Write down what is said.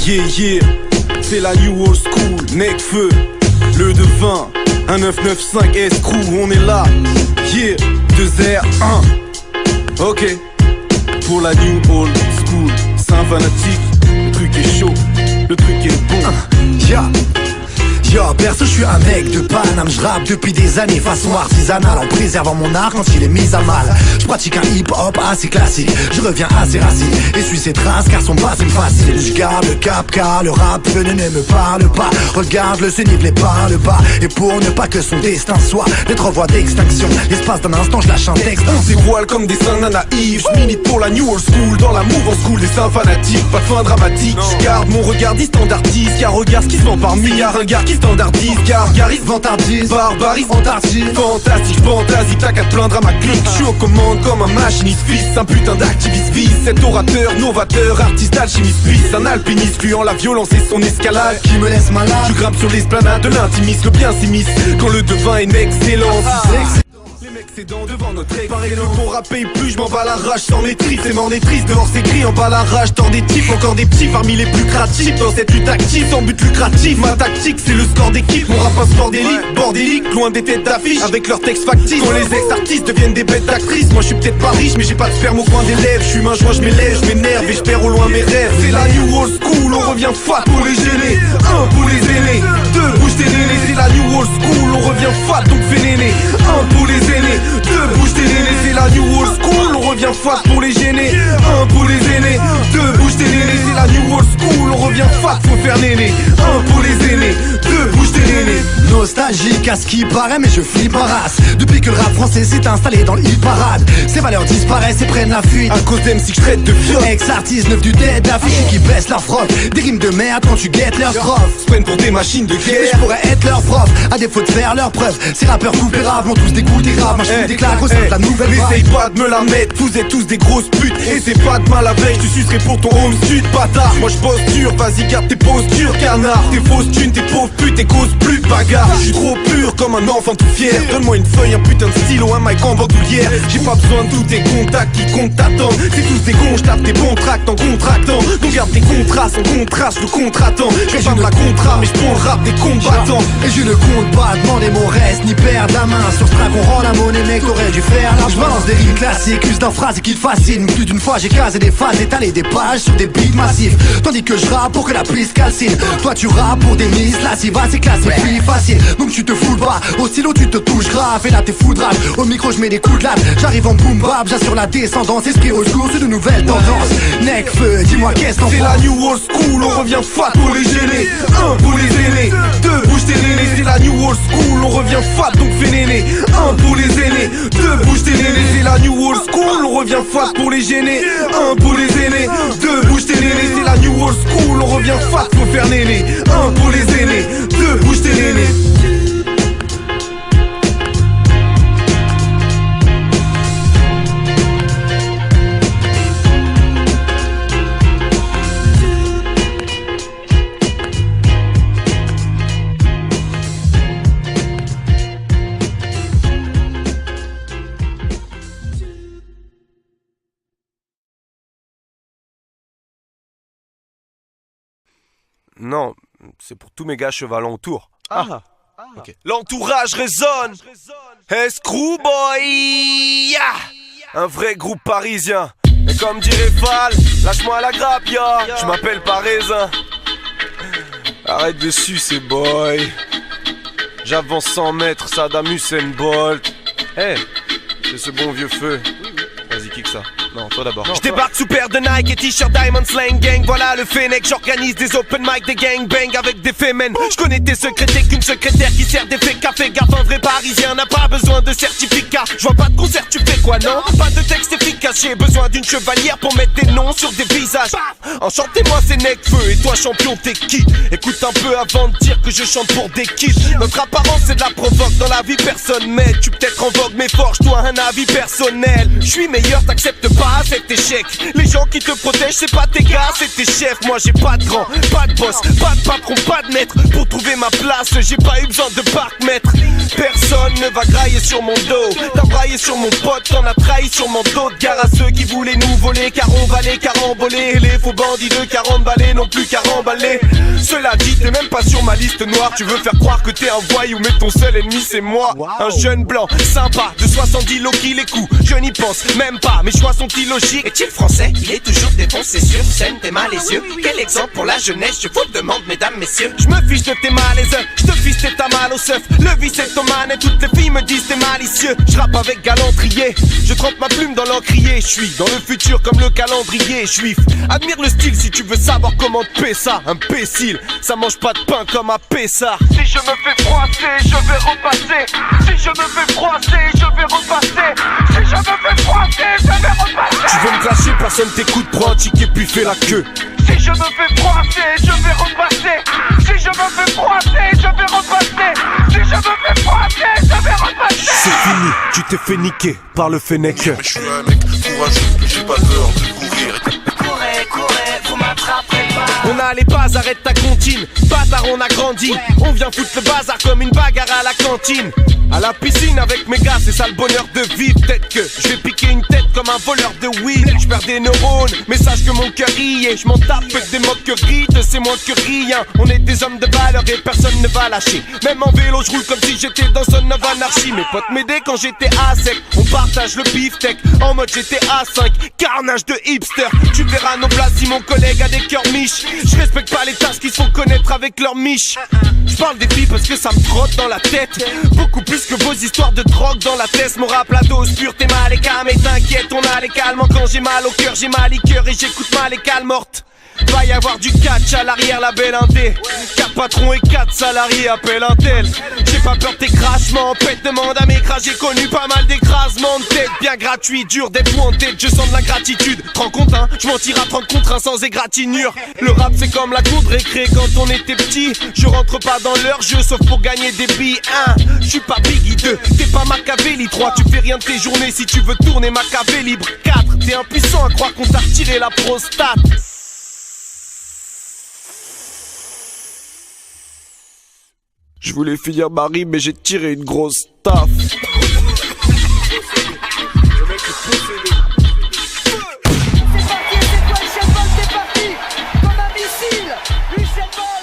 Yeah, yeah, c'est la New Old School, Necfeu, le devin, 1995 S-Crew, on est là. Yeah, 2R1, ok, pour la New Old School, c'est un fanatique, le truc est chaud, le truc est bon. Yeah. Yo, perso, je suis un mec de Paname, je rappe depuis des années façon artisanale, en préservant mon art quand il est mis à mal. Je pratique un hip-hop assez classique, je reviens assez racine et suis ses traces car son passé me fascine. Je garde le cap car le rap ne me parle pas. Regarde le nivelé par le bas, et pour ne pas que son destin soit d'être en voie d'extinction, l'espace d'un instant je lâche un texte. On s'évoile comme des saints naïfs, je milite pour la New Old School, dans la mouvance school des saints fanatiques, pas de fin dramatique. Je garde mon regard standardiste, car regarde ce qui se vend par milliards, un gars qui standardise, car gariste, vantardise, barbarise, antarctise, fantastique, fantasie, t'as qu'à te plaindre à ma clique. Je suis aux commandes comme un machiniste fils, un putain d'activiste vice, cet orateur, novateur, artiste alchimiste suisse, un alpiniste fuyant la violence et son escalade qui me laisse malade. Je grimpe sur l'esplanade de l'intimiste, le bien s'immisce quand le devin est une excellence. l'excédent devant notre écran. Pareil le pour rapper plus, je m'en bats la rage sans maîtrise. C'est mort des tristes, dehors c'est gris, en bas la rage. Tord des types, encore des petits parmi les plus créatifs. Dans cette lutte active, sans but lucratif. Ma tactique c'est le score d'équipe, mon rap un sport d'élite. Bordélique, loin des têtes d'affiche, avec leurs textes factices. Quand les ex-artistes deviennent des bêtes d'actrices. Moi je suis peut-être pas riche, mais j'ai pas de sperme au coin des lèvres. Je suis un joint, je m'élève, je m'énerve et je perds au loin mes rêves. C'est la new old school, on revient fat pour les gênés. 1 pour les aînés, 2 bouge tes nénés. C'est la new old school, on revient fat donc fais néné. 1 pour les aînés, 2 bouge tes nénés. C'est la new old school, on revient fat pour les gênés. 1 pour les aînés, 2 bouge tes nénés. C'est la new old school, on revient fat, faut faire néné. 1 pour les aînés, 2 bouge tes nénés. Nostalgique à ce qui paraît, mais je flippe ma race. Depuis que le rap français s'est installé dans le hit parade, ces valeurs disparaissent et prennent la fuite. À cause d'MC que je traite de viol. Ex-artistes neufs du dead d'affiche qui baissent leur froc. Des rimes de merde quand tu guettes leurs strophes. Sprint pour des machines de guerre. Je pourrais être leur prof, à défaut de faire leurs preuves. Ces rappeurs coupérables m'ont tous dégoûté grave. Moi je des claques au sein de la nouvelle vague. N'essaye pas de me la mettre, vous êtes tous des grosses putes. Et c'est pas de mal à veille, tu sucerais pour ton home sud, bâtard. Moi je bosse dur, vas-y garde tes postures, canard. Tes fausses thunes, tes pauvres putes, tes causes plus de bagarre. Je suis trop pur comme un enfant tout fier. Donne-moi une feuille, un putain de stylo, un mic en bandoulière. J'ai pas besoin de tous tes contacts qui comptent t'attendre. C'est tous des cons, je tape tes bons tracts en contractant. Donc garde tes contrats sans contraste, le contratant. Je fais pas de la contrat, mais je prends le rap des combattants. Et je ne compte pas demander mon reste, ni perdre la main. Sur ce track on rend la monnaie, mec, t'aurais dû faire la. Je balance des rimes classiques, use d'un phrase qui te fascine. Plus d'une fois j'ai casé des phases, étalé des pages sur des beats massifs. Tandis que je rappe pour que la piste calcine. Toi tu rappes pour des mises lascives, c'est classe et puis facile. Donc tu te fous pas, au stylo tu te touches grave. Et là t'es foudrage, au micro je mets des coups de latte. J'arrive en boom bap, j'assure la descendance. Esprit au secours, c'est de nouvelles tendances. Necfeu, dis-moi qu'est-ce qu'on fait. C'est la new old school, on revient fat pour les gênés. 1 pour les aînés, 2 bouge tes nénés. C'est la new old school, on revient fat donc fais néné. 1 pour les aînés, 2 bouge tes nénés. C'est la new old school, on revient fat pour les gênés. 1 pour les aînés, 2 bouge tes nénés. C'est la new old school, on revient fat, faut faire néné. 1 pour les aînés, 2 bouge tes nénés. Non, c'est pour tous mes gars chevalants autour. Ah. Ok. L'entourage résonne. Screwboy, yeah. Un vrai groupe parisien. Et comme dirait Fall, lâche-moi la grappe, ya. Je m'appelle pas Raisin. Arrête de sucer, boy. J'avance 100 mètres, Saddam Hussein Bolt. Hey, c'est ce bon vieux feu. Vas-y, kick ça. Non, toi d'abord. Je débarque sous paire de Nike et t-shirt Diamond Slang Gang. Voilà le Fennec, j'organise des open mic, des gangbang avec des fémènes. Je connais tes secrétaires qu'une secrétaire qui sert des faits café. Gaffe, un vrai parisien n'a pas besoin de certificat. Je vois pas de concert, tu fais quoi, non? Pas de texte efficace, j'ai besoin d'une chevalière pour mettre des noms sur des visages. Enchantez-moi, c'est Necfeu, et toi champion, t'es qui? Écoute un peu avant de dire que je chante pour des kids. Notre apparence c'est de la provoque, dans la vie personne m'aide. Tu peut-être en vogue mais forge-toi un avis personnel. Je suis meilleur, t'acceptes pas cet échec. Les gens qui te protègent c'est pas tes gars, c'est tes chefs. Moi j'ai pas de grand, pas de boss, pas de patron, pas de maître. Pour trouver ma place j'ai pas eu besoin de parc-mètre. Personne ne va grailler sur mon dos. T'as braillé sur mon pote, t'en as trahi sur mon dos. De gare à ceux qui voulaient nous voler, car on va les caramboler. Les faux bandits de 40 balais non plus caramballés. Cela dit t'es même pas sur ma liste noire. Tu veux faire croire que t'es un voyou mais ton seul ennemi c'est moi. Un jeune blanc sympa de 70 lots qui les coups. Je n'y pense même pas, mes choix sont illogiques. Est-il français? Il est toujours défoncé sur scène, t'es malicieux. Quel exemple pour la jeunesse, je vous le demande mesdames, messieurs. Je me fiche de tes malaises, je te fiche t'es ta mal au seuf. Le vice est ton man et toutes les filles me disent t'es malicieux. Je rappe avec galantrier, je trempe ma plume dans l'encrier. Je suis dans le futur comme le calendrier juif. Admire le style si tu veux savoir comment te paie ça. Imbécile, ça mange pas de pain comme à Pessard. Si je me fais froisser, je vais repasser. Si je me fais froisser, je vais repasser. Si je me fais froisser, je vais repasser. Tu veux me clasher, personne t'écoute, prends un ticket puis fais la queue. Si je me fais froisser, je vais repasser. Si je me fais froisser, je vais repasser. Si je me fais froisser, je vais repasser. C'est fini, tu t'es fait niquer par le Fennec. Mais je suis un mec courageux, j'ai pas peur de courir. Courez, courez, vous m'attraperez pas. On a les bases, arrête ta comptine. Bâtard, on a grandi. On vient foutre le bazar comme une bagarre à la cantine. À la piscine avec mes gars, c'est ça le bonheur de vivre. Peut-être que je vais piquer une tête comme un voleur de weed. Je perds des neurones, mais sache que mon cœur y est. Je m'en tape des moqueries, de c'est moins que rien. On est des hommes de valeur et personne ne va lâcher. Même en vélo, je roule comme si j'étais dans Son of Anarchy. Mes potes m'aidaient quand j'étais à sec. On partage le beefsteak en mode GTA 5. Carnage de hipster. Tu verras nos places si mon collègue a des cœurs miches. Je respecte pas les tasses qui se font connaître avec leur miche. Je parle des filles parce que ça me trotte dans la tête. Beaucoup plus que vos histoires de drogue dans la tête. Mon rap, la dose pure, t'es mal et calme. Et t'inquiète, on a les calmes. Quand j'ai mal au cœur, j'ai ma liqueur et j'écoute mal et calme morte. Va y avoir du catch à l'arrière, la belle indé. 4 patrons et 4 salariés, appelle un tel. J'ai pas peur de tes crachements, pète, demande à mes crash. J'ai connu pas mal d'écrasements de tête. Bien gratuit, dur d'être en tête, je sens de la gratitude. Te rends compte, hein, je m'en tire à 30 contre 1 sans égratignure. Le rap c'est comme la cour de récré quand on était petit. Je rentre pas dans leur jeu sauf pour gagner des billes. 1, je suis pas Biggie 2, t'es pas Machiavelli 3, tu fais rien de tes journées si tu veux tourner Machiavelli libre 4, t'es impuissant à croire qu'on t'a retiré la prostate. Je voulais finir ma rime mais j'ai tiré une grosse taf. C'est parti, c'est quoi Usain Bolt, c'est parti. Comme un missile, Usain Bolt.